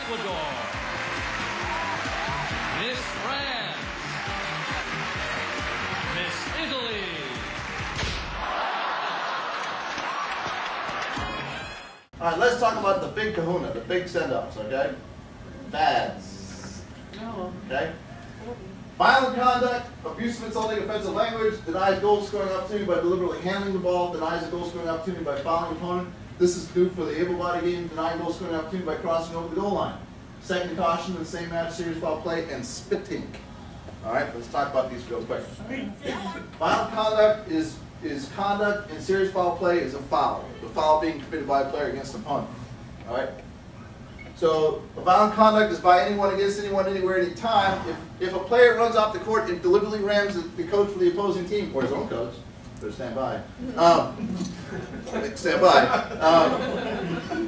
Ecuador. Miss France. Miss Italy. All right, let's talk about the big kahuna, the big send-ups, okay? Bads. No. Okay? Violent conduct, abusive, insulting, offensive language, denies goal scoring opportunity by deliberately handling the ball, denies a goal scoring opportunity by fouling opponent. This is due for the able-bodied game, denying goal scoring opportunity by crossing over the goal line. Second caution in the same match, serious foul play, and spitting. All right, let's talk about these real quick. Violent conduct is conduct, and serious foul play is a foul. The foul being committed by a player against an opponent. All right. So, violent conduct is by anyone against anyone, anywhere, anytime. If a player runs off the court and deliberately rams the coach for the opposing team, or his own coach, better stand by. Stand by.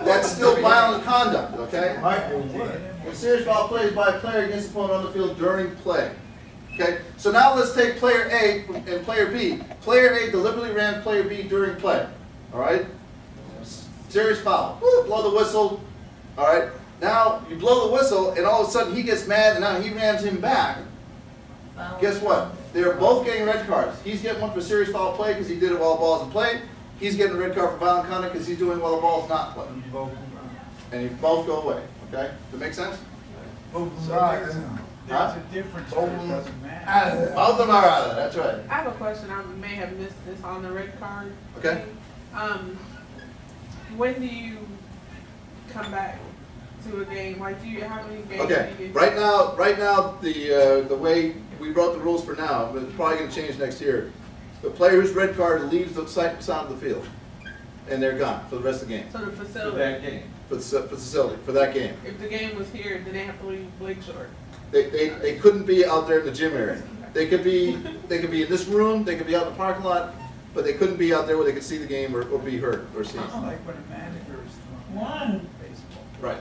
That's still violent conduct, okay? And serious foul play is by a player against opponent on the field during play. Okay? So now let's take player A and player B. Player A deliberately rams player B during play. All right? Serious foul. Woo, blow the whistle. All right? Now you blow the whistle, and all of a sudden he gets mad, and now he rams him back. Guess what? They're both getting red cards. He's getting one for serious foul play because he did it while the ball's in play. He's getting a red card for violent conduct because he's doing it while the ball's not played. And you both go away. Okay? Does that make sense? There's a difference. It doesn't matter. Both of them are out of there. That's right. I have a question. I may have missed this on the red card. Okay. When do you come back to a game? Like, how many games? Okay. Do you Right now, the way we wrote the rules for now, but it's probably going to change next year. The player whose red card leaves the sight and sound of the field, and they're gone for the rest of the game. So the facility. For that game. For the facility for that game. If the game was here, then they have to leave Lakeshore. They couldn't be out there in the gym area. They could be in this room. They could be out in the parking lot, but they couldn't be out there where they could see the game or be heard or seen. It's like when a manager is throwing baseball. Right.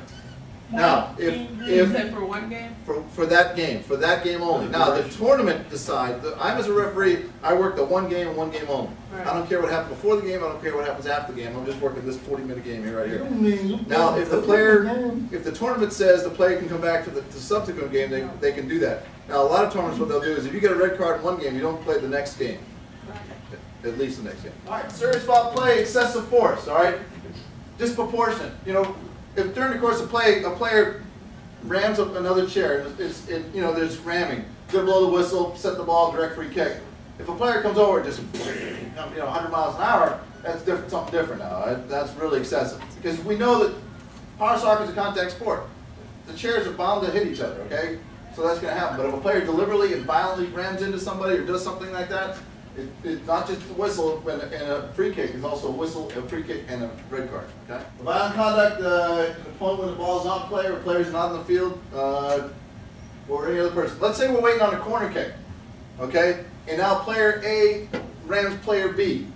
Now, Except for one game? For that game only. Now, the tournament decides. I'm as a referee, I work the one game and one game only. Right. I don't care what happens before the game. I don't care what happens after the game. I'm just working this 40-minute game here, right here. Now, if the tournament says the player can come back to the subsequent game, they can do that. Now, a lot of tournaments, what they'll do is if you get a red card in one game, you don't play the next game. At least the next game. All right, serious foul play, excessive force. All right, disproportionate. You know. If during the course of play a player rams up another chair, there's ramming, good blow the whistle, set the ball, direct free kick. If a player comes over and just 100 miles an hour, that's something different now. That's really excessive because we know that power soccer is a contact sport. The chairs are bound to hit each other. Okay, so that's going to happen. But if a player deliberately and violently rams into somebody or does something like that, it's not just a whistle and a free kick. It's also a whistle, a free kick, and a red card. Okay. Violent conduct, an opponent when the ball is on play or player's not on the field, or any other person. Let's say we're waiting on a corner kick, okay, and now player A rams player B.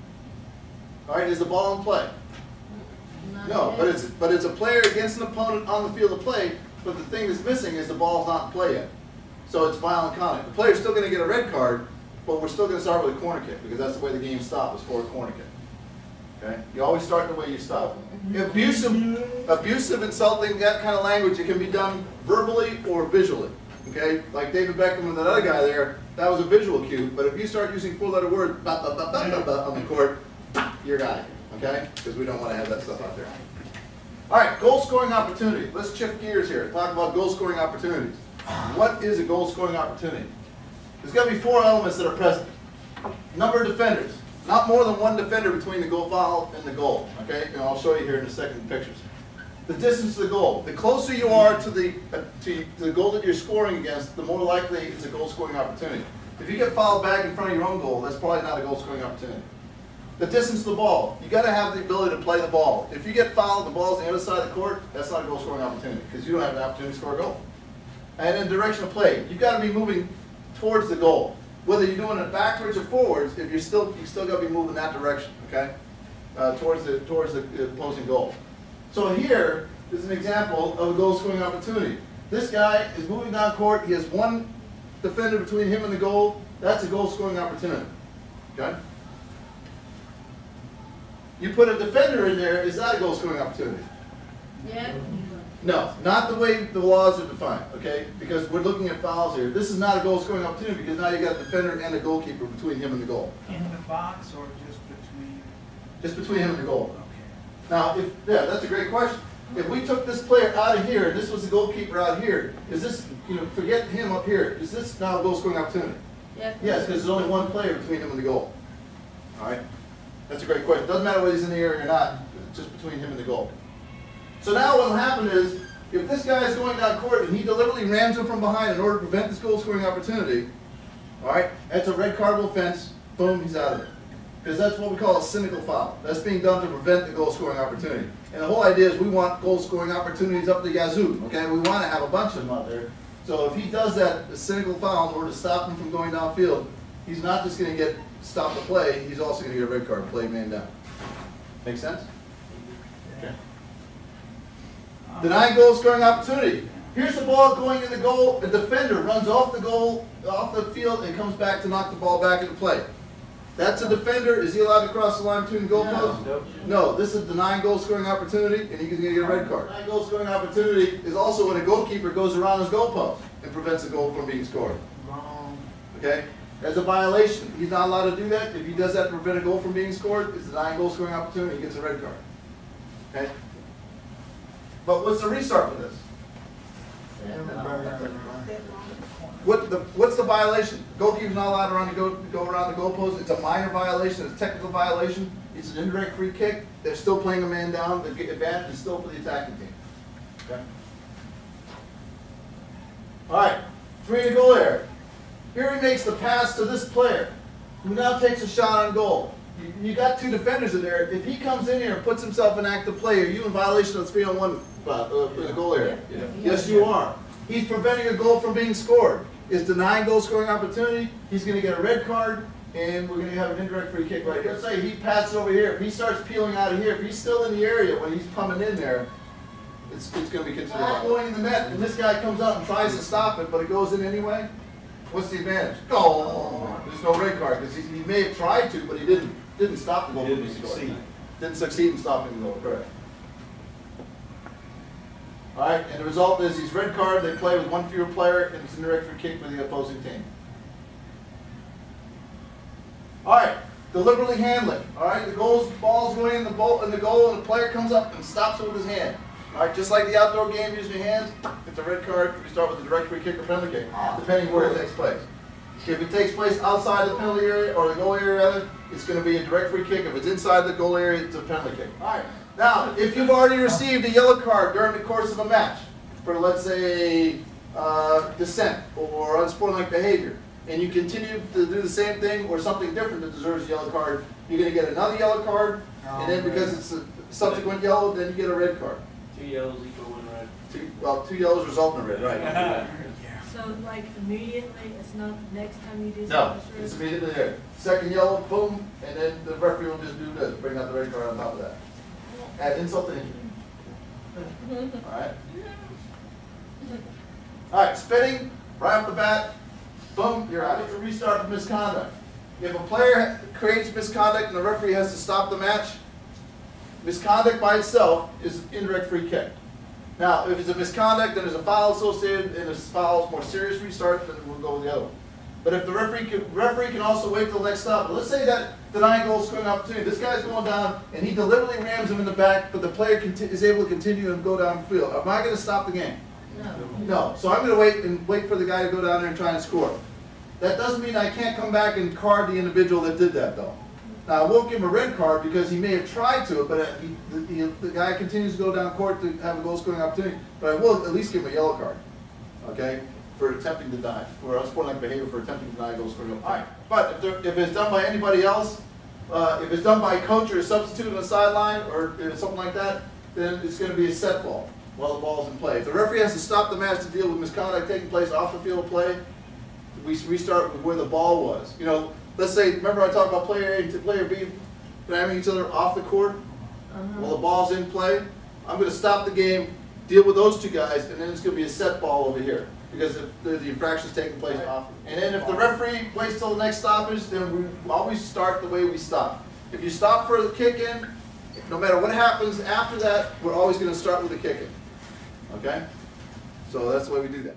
All right, is the ball in play? No, but it's a player against an opponent on the field of play. But the thing that's missing is the ball's not in play yet, so it's violent conduct. The player's still going to get a red card. But we're still going to start with a corner kick because that's the way the game stops, is for a corner kick. Okay? You always start the way you stop. Abusive, insulting, that kind of language, it can be done verbally or visually. Okay? Like David Beckham and that other guy there, that was a visual cue. But if you start using four-letter words on the court, you're got it. Okay? Because we don't want to have that stuff out there. All right, goal-scoring opportunity. Let's shift gears here. Talk about goal-scoring opportunities. What is a goal-scoring opportunity? There's got to be four elements that are present. Number of defenders. Not more than one defender between the goal foul and the goal. Okay? And I'll show you here in a second in pictures. The distance to the goal. The closer you are to the goal that you're scoring against, the more likely it's a goal-scoring opportunity. If you get fouled back in front of your own goal, that's probably not a goal-scoring opportunity. The distance to the ball. You've got to have the ability to play the ball. If you get fouled, the ball's on the other side of the court, that's not a goal-scoring opportunity because you don't have an opportunity to score a goal. And then direction of play. You've got to be moving towards the goal. Whether you're doing it backwards or forwards, if you still got to be moving that direction, okay? Towards the opposing goal. So here is an example of a goal-scoring opportunity. This guy is moving down court. He has one defender between him and the goal. That's a goal-scoring opportunity. Okay? You put a defender in there. Is that a goal-scoring opportunity? Yeah. No, not the way the laws are defined, okay? Because we're looking at fouls here. This is not a goal scoring opportunity because now you got a defender and a goalkeeper between him and the goal. In the box or just between? Just between him and the goal. Okay. Now, yeah, that's a great question. If we took this player out of here and this was the goalkeeper out here, is this, forget him up here, is this now a goal scoring opportunity? Yeah. Yes, because there's only one player between him and the goal. All right? That's a great question. Doesn't matter whether he's in the area or not, it's just between him and the goal. So now what will happen is, if this guy is going down court and he deliberately rams him from behind in order to prevent this goal scoring opportunity, all right, that's a red cardable offense, boom, he's out of it. Because that's what we call a cynical foul. That's being done to prevent the goal scoring opportunity. And the whole idea is we want goal scoring opportunities up the yazoo, okay? We want to have a bunch of them out there. So if he does that, a cynical foul, in order to stop him from going downfield, he's not just going to get stopped the play, he's also going to get a red card, play man down. Make sense? Okay. Denying goal scoring opportunity. Here's the ball going in the goal. The defender runs off the goal, off the field, and comes back to knock the ball back into play. That's a defender. Is he allowed to cross the line between the goalposts? No. No. This is denying goal scoring opportunity, and he's going to get a red card. Denying goal scoring opportunity is also when a goalkeeper goes around his goalpost and prevents a goal from being scored. Wrong. Okay? That's a violation. He's not allowed to do that. If he does that to prevent a goal from being scored, it's denying goal scoring opportunity. He gets a red card. Okay? But what's the restart for this? What's the violation? The goalkeeper's not allowed to go around the goalpost. It's a minor violation. It's a technical violation. It's an indirect free kick. They're still playing a man down. The advantage is still for the attacking team. Okay? All right. 3 in the goal area. Here he makes the pass to this player, who now takes a shot on goal. You got 2 defenders in there. If he comes in here and puts himself in active play, are you in violation of the 3-on-1 in the goal area? Yeah. Yes, you are. He's preventing a goal from being scored. Is denying goal scoring opportunity. He's going to get a red card, and we're going to have an indirect free kick right here. Let's say he passes over here. If he starts peeling out of here, if he's still in the area when he's coming in there, it's going to be considered going in the net. And this guy comes up and tries to stop it, but it goes in anyway. What's the advantage? Goal. There's no red card because he may have tried to, but he didn't stop the goal. Didn't succeed. Didn't succeed in stopping the goal. Correct. All right, and the result is he's red card. They play with 1 fewer player, and it's an indirect free kick for the opposing team. All right, deliberately handling. All right, the ball's going in the goal, and the player comes up and stops it with his hand. All right, just like the outdoor game using your hands, it's a red card. We start with a direct free kick or penalty kick, depending where it takes place. If it takes place outside the penalty area or the goal area, rather, it's going to be a direct free kick. If it's inside the goal area, it's a penalty kick. All right. Now, if you've already received a yellow card during the course of a match for, let's say, dissent or unsportsmanlike behavior, and you continue to do the same thing or something different that deserves a yellow card, you're going to get another yellow card, and then because it's a subsequent yellow, then you get a red card. 2 yellows equal 1 red. 2 yellows result in a red, right? So, like, immediately, it's not the next time you do No, something? it's immediately there. Second yellow, boom, and then the referee will just do this, bring out the red card on top of that. Add insult to injury. All right. All right, spitting right off the bat, boom, you're out. It's a restart for misconduct. If a player creates misconduct and the referee has to stop the match, misconduct by itself is an indirect free kick. Now, if it's a misconduct and there's a foul associated and this foul is more serious restart, then we'll go with the other one. But if the referee can also wait till the next stop. Let's say that denying goal scoring opportunity. This guy's going down and he deliberately rams him in the back, but the player is able to continue and go downfield. Am I going to stop the game? No. No. So I'm going to wait for the guy to go down there and try and score. That doesn't mean I can't come back and card the individual that did that, though. Now, I won't give him a red card because he may have tried to, but the guy continues to go down court to have a goal scoring opportunity. But I will at least give him a yellow card, okay, for attempting to deny, for unsportsmanlike behavior for attempting to deny a goal scoring opportunity. But if it's done by anybody else, if it's done by a coach or a substitute on the sideline or something like that, then it's going to be a set ball while the ball's in play. If the referee has to stop the match to deal with misconduct taking place off the field of play, we restart with where the ball was. You know, let's say, remember I talked about player A to player B ramming each other off the court? While the ball's in play, I'm going to stop the game, deal with those 2 guys, and then it's going to be a set ball over here because the infraction's taking place off. And then if the referee waits till the next stoppage, then we always start the way we stop. If you stop for the kick in, no matter what happens after that, we're always going to start with the kick in. okay? So that's the way we do that.